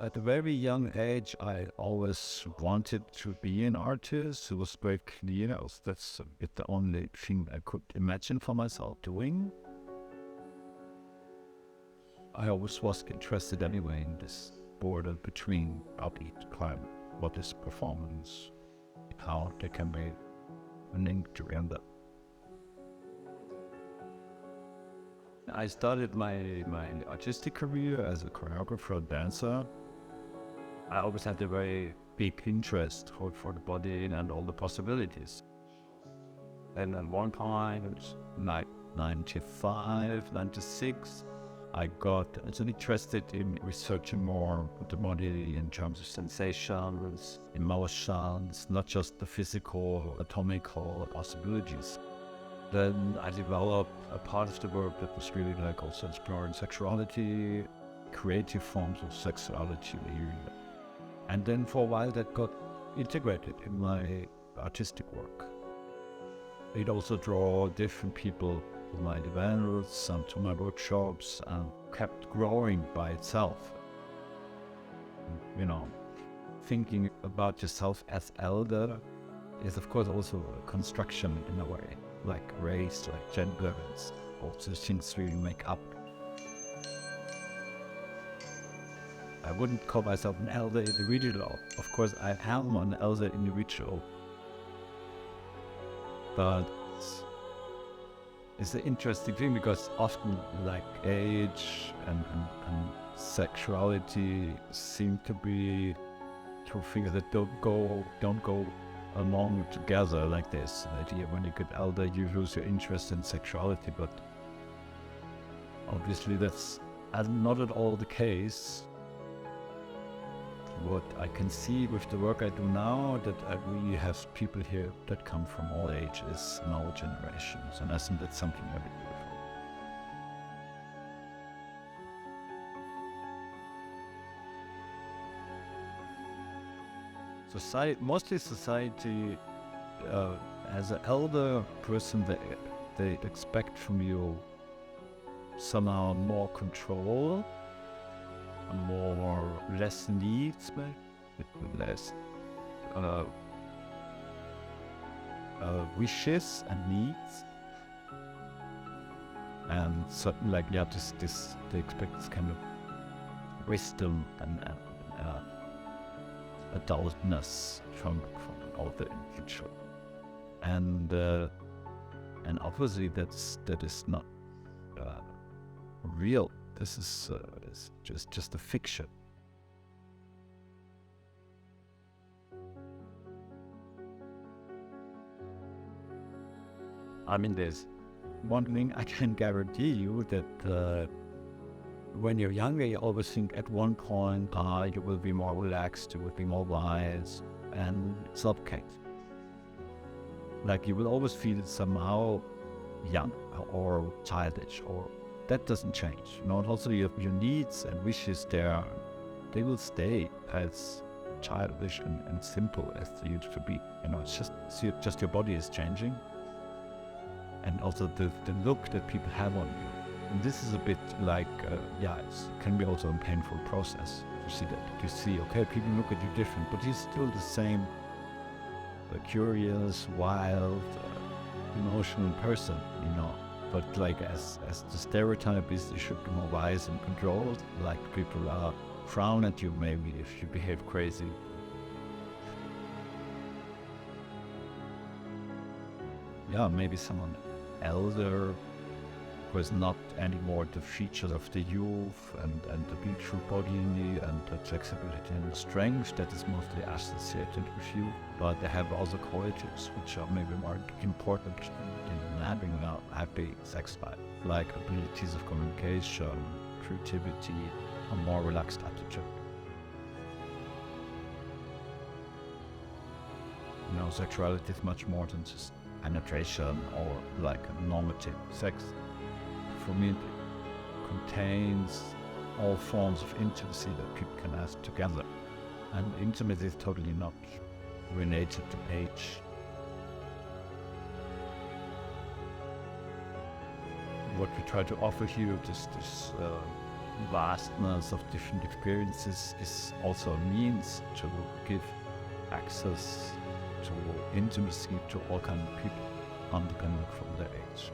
At a very young age, I always wanted to be an artist. It was very clear. That's a bit the only thing I could imagine for myself doing. I always was interested anyway in this border between what is performance, how they can be linked together. I started my artistic career as a choreographer, dancer. I always had a very big interest for the body and all the possibilities. And at one point, like 95, 96, I got interested in researching more the body in terms of sensations, emotions, not just the physical, atomical possibilities. Then I developed a part of the work that was really like also exploring sexuality, creative forms of sexuality. And then for a while that got integrated in my artistic work. It also drew different people to my events, some to my workshops, and kept growing by itself. You know, thinking about yourself as elder is of course also a construction in a way, like race, like gender, and all those things really make up. I wouldn't call myself an elder individual. Of course, I am an elder individual. But it's an interesting thing because often like age and sexuality seem to be two things that don't go along together like this. The idea when you get elder, you lose your interest in sexuality, but obviously that's not at all the case. What I can see with the work I do now, that I really have people here that come from all ages and all generations, and I think that's something very beautiful. Society, as an elder person, they expect from you somehow more control, less needs, less wishes and needs, and something like they expect this kind of wisdom and adultness from all the individual, and obviously that is not real. This is just a fiction. I mean, there's one thing I can guarantee you, that when you're younger, you always think at one point you will be more relaxed, you will be more wise, and it's not the case. Like you will always feel somehow young or childish, or that doesn't change. You know, also your needs and wishes they will stay as childish and simple as they used to be. You know, it's just your body is changing, and also the look that people have on you. And this is a bit like, it can be also a painful process to see that. You see, okay, people look at you different, but you're still the same curious, wild, emotional person, you know. But like as the stereotype is, you should be more wise and controlled. Like people frown at you maybe if you behave crazy. Yeah, maybe someone elder was not anymore the features of the youth and the beautiful body and the flexibility and the strength that is mostly associated with you, but they have other qualities which are maybe more important in having a happy sex life, like abilities of communication, creativity, a more relaxed attitude. You know, sexuality is much more than just penetration or like a normative sex. For me, it contains all forms of intimacy that people can have together. And intimacy is totally not related to age. What we try to offer here is this vastness of different experiences is also a means to give access to intimacy to all kinds of people, independent from their age.